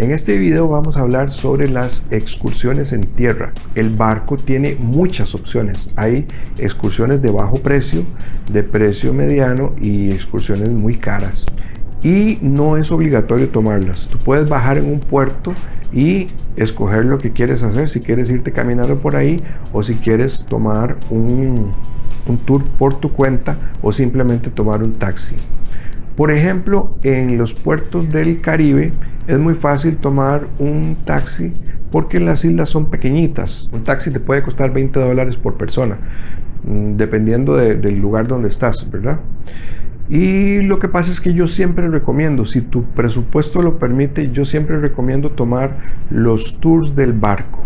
En este video vamos a hablar sobre las excursiones en tierra. El barco tiene muchas opciones. Hay excursiones de bajo precio, de precio mediano y excursiones muy caras. Y no es obligatorio tomarlas. Tú puedes bajar en un puerto y escoger lo que quieres hacer, si quieres irte caminando por ahí o si quieres tomar un tour por tu cuenta o simplemente tomar un taxi. Por ejemplo, en los puertos del Caribe es muy fácil tomar un taxi porque las islas son pequeñitas. Un taxi te puede costar $20 por persona, dependiendo del lugar donde estás, ¿verdad? Y lo que pasa es que yo siempre recomiendo, si tu presupuesto lo permite, yo siempre recomiendo tomar los tours del barco.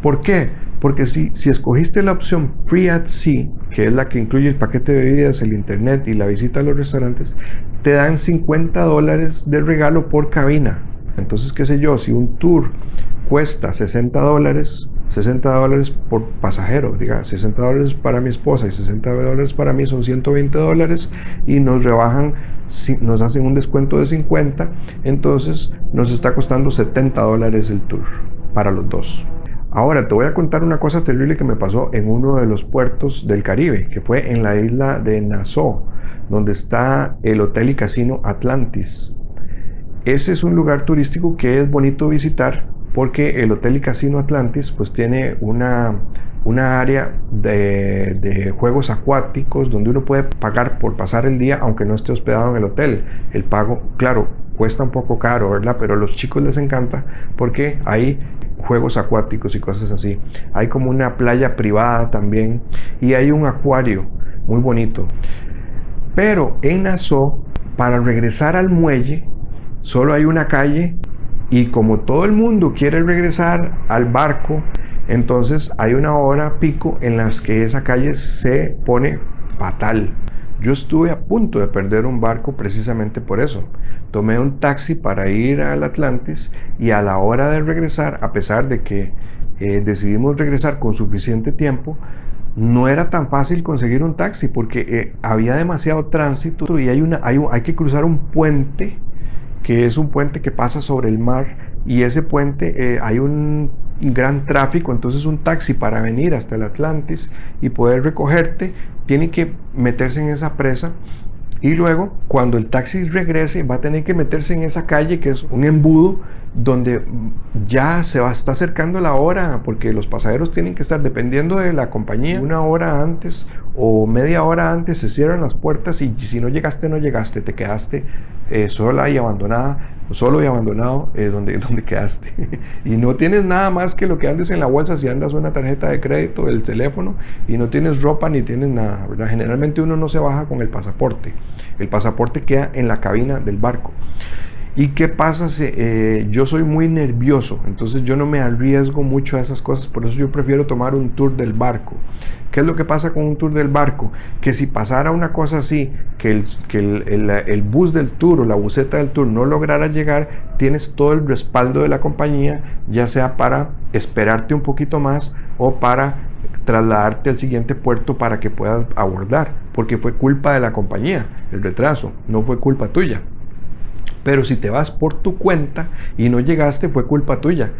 ¿Por qué? Porque si escogiste la opción Free at Sea, que es la que incluye el paquete de bebidas, el internet y la visita a los restaurantes, te dan $50 de regalo por cabina. Entonces, qué sé yo, si un tour cuesta $60 por pasajero, diga, $60 para mi esposa y $60 para mí son $120 y nos rebajan, nos hacen un descuento de 50, entonces nos está costando $70 el tour para los dos. Ahora te voy a contar una cosa terrible que me pasó en uno de los puertos del Caribe, que fue en la isla de Nassau, donde está el hotel y casino Atlantis. Ese es un lugar turístico que es bonito visitar porque el hotel y casino Atlantis pues tiene una área de juegos acuáticos donde uno puede pagar por pasar el día aunque no esté hospedado en el hotel. El pago, claro, cuesta un poco caro, ¿verdad? Pero a los chicos les encanta porque hay juegos acuáticos y cosas así. Hay como una playa privada también y hay un acuario muy bonito. Pero en Nassau, para regresar al muelle, solo hay una calle y como todo el mundo quiere regresar al barco, entonces hay una hora pico en las que esa calle se pone fatal. Yo estuve a punto de perder un barco precisamente por eso. Tomé un taxi para ir al Atlantis y a la hora de regresar, a pesar de que decidimos regresar con suficiente tiempo, no era tan fácil conseguir un taxi porque había demasiado tránsito y hay que cruzar un puente, que es un puente que pasa sobre el mar, y ese puente hay un gran tráfico. Entonces un taxi para venir hasta el Atlantis y poder recogerte tiene que meterse en esa presa, y luego cuando el taxi regrese va a tener que meterse en esa calle que es un embudo donde ya está acercando la hora, porque los pasajeros tienen que estar, dependiendo de la compañía, una hora antes o media hora antes se cierran las puertas, y si no llegaste, no llegaste, te quedaste sola y abandonada, solo y abandonado donde quedaste. Y no tienes nada más que lo que andes en la bolsa, si andas una tarjeta de crédito, el teléfono, y no tienes ropa ni tienes nada, ¿verdad? Generalmente uno no se baja con el pasaporte queda en la cabina del barco. ¿Y qué pasa si yo soy muy nervioso? Entonces yo no me arriesgo mucho a esas cosas, por eso yo prefiero tomar un tour del barco. ¿Qué es lo que pasa con un tour del barco? Que si pasara una cosa así, que el bus del tour o la buseta del tour no lograra llegar, tienes todo el respaldo de la compañía, ya sea para esperarte un poquito más o para trasladarte al siguiente puerto para que puedas abordar, porque fue culpa de la compañía el retraso, no fue culpa tuya. Pero si te vas por tu cuenta y no llegaste, fue culpa tuya.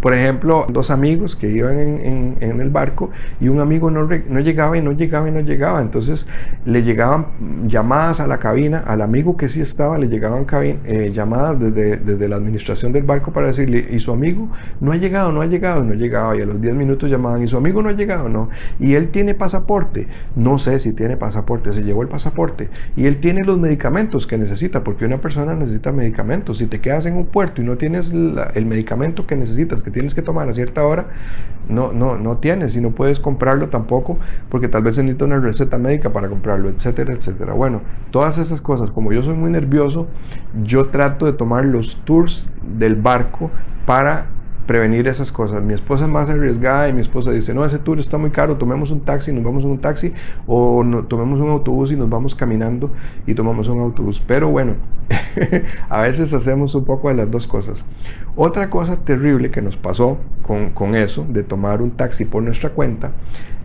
Por ejemplo, dos amigos que iban en el barco y un amigo no llegaba y no llegaba y no llegaba. Entonces le llegaban llamadas a la cabina, al amigo que sí estaba, le llegaban llamadas desde la administración del barco para decirle, y su amigo no ha llegado, no ha llegado, no llegaba. Y a los 10 minutos llamaban, y su amigo no ha llegado, no. Y él tiene pasaporte, no sé si tiene pasaporte, se llevó el pasaporte. Y él tiene los medicamentos que necesita, porque una persona necesita medicamentos. Si te quedas en un puerto y no tienes el medicamento que necesitas, que tienes que tomar a cierta hora, no tienes, y no puedes comprarlo tampoco, porque tal vez necesita una receta médica para comprarlo, etcétera, etcétera. Bueno, todas esas cosas, como yo soy muy nervioso, yo trato de tomar los tours del barco para prevenir esas cosas. Mi esposa es más arriesgada y mi esposa dice, no, ese tour está muy caro, tomemos un taxi, nos vamos en un taxi, o no, tomemos un autobús y nos vamos caminando y tomamos un autobús. Pero bueno, a veces hacemos un poco de las dos cosas. Otra cosa terrible que nos pasó con eso de tomar un taxi por nuestra cuenta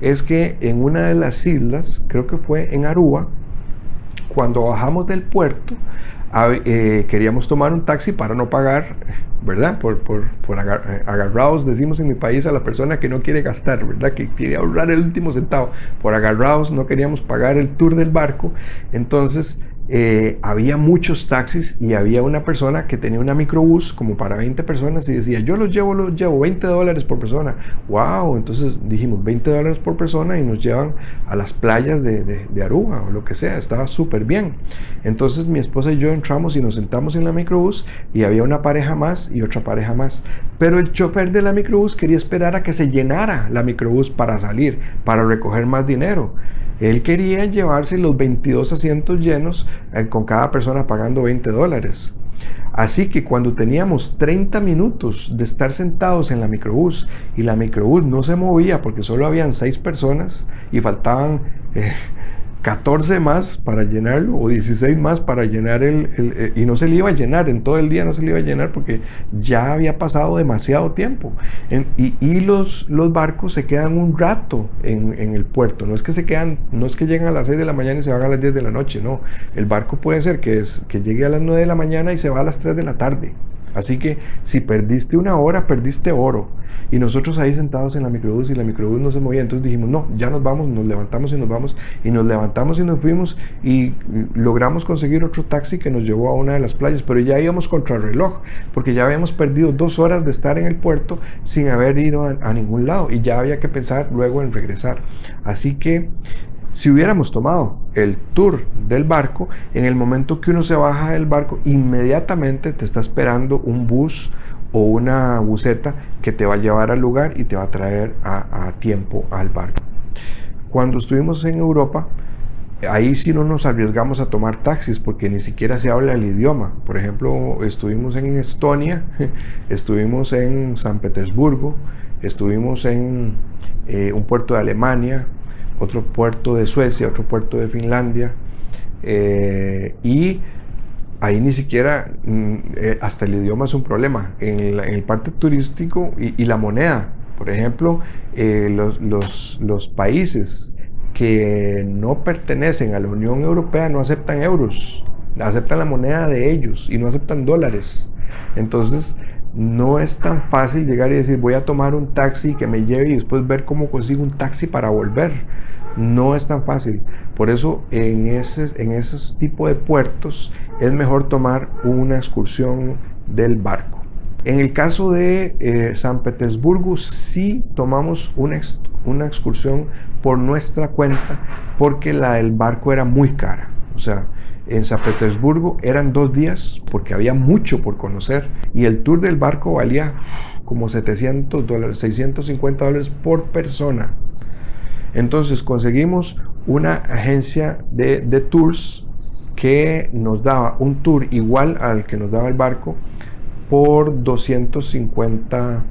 es que en una de las islas, creo que fue en Aruba, cuando bajamos del puerto, Queríamos tomar un taxi para no pagar, ¿verdad? Agarrados, decimos en mi país a la persona que no quiere gastar, ¿verdad? Que quiere ahorrar el último centavo. Por agarrados no queríamos pagar el tour del barco. Entonces había muchos taxis y había una persona que tenía una microbús como para 20 personas y decía, yo los llevo, $20 por persona. ¡Wow! Entonces dijimos, $20 por persona y nos llevan a las playas de Aruba o lo que sea. Estaba súper bien. Entonces mi esposa y yo entramos y nos sentamos en la microbús y había una pareja más y otra pareja más. Pero el chofer de la microbús quería esperar a que se llenara la microbús para salir, para recoger más dinero. Él quería llevarse los 22 asientos llenos, con cada persona pagando $20. Así que cuando teníamos 30 minutos de estar sentados en la microbús y la microbús no se movía porque solo habían 6 personas y faltaban 14 más para llenarlo o 16 más para llenar y no se le iba a llenar, en todo el día no se le iba a llenar porque ya había pasado demasiado tiempo. Y los barcos se quedan un rato en el puerto, no es que llegan a las 6 de la mañana y se van a las 10 de la noche, no. El barco puede ser que llegue a las 9 de la mañana y se va a las 3 de la tarde. Así que si perdiste una hora, perdiste oro. Y nosotros ahí sentados en la microbús y la microbús no se movía. Entonces dijimos, no, ya nos vamos, nos levantamos y nos vamos. Y nos levantamos y nos fuimos y logramos conseguir otro taxi que nos llevó a una de las playas. Pero ya íbamos contra el reloj, porque ya habíamos perdido 2 horas de estar en el puerto sin haber ido a ningún lado. Y ya había que pensar luego en regresar. Así que si hubiéramos tomado el tour del barco, en el momento que uno se baja del barco, inmediatamente te está esperando un bus o una buseta que te va a llevar al lugar y te va a traer a tiempo al barco. Cuando estuvimos en Europa, ahí sí no nos arriesgamos a tomar taxis porque ni siquiera se habla el idioma. Por ejemplo, estuvimos en Estonia, estuvimos en San Petersburgo, estuvimos en un puerto de Alemania, otro puerto de Suecia, otro puerto de Finlandia, y ahí ni siquiera hasta el idioma es un problema. En el parte turístico y la moneda, por ejemplo, los países que no pertenecen a la Unión Europea no aceptan euros, aceptan la moneda de ellos y no aceptan dólares. Entonces no es tan fácil llegar y decir voy a tomar un taxi que me lleve y después ver cómo consigo un taxi para volver. No es tan fácil. Por eso en esos tipos de puertos es mejor tomar una excursión del barco. En el caso de San Petersburgo sí tomamos una excursión por nuestra cuenta porque la del barco era muy cara. O sea, en San Petersburgo eran 2 días porque había mucho por conocer y el tour del barco valía como $700, $650 por persona. Entonces conseguimos una agencia de tours que nos daba un tour igual al que nos daba el barco por $250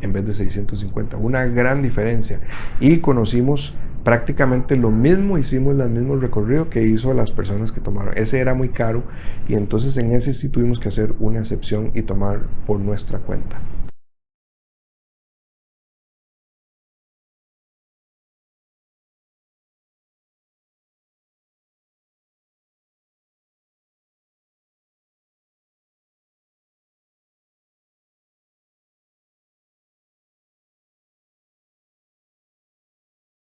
en vez de 650, una gran diferencia. Y conocimos prácticamente lo mismo, hicimos el mismo recorrido que hizo las personas que tomaron. Ese era muy caro y entonces en ese sí tuvimos que hacer una excepción y tomar por nuestra cuenta.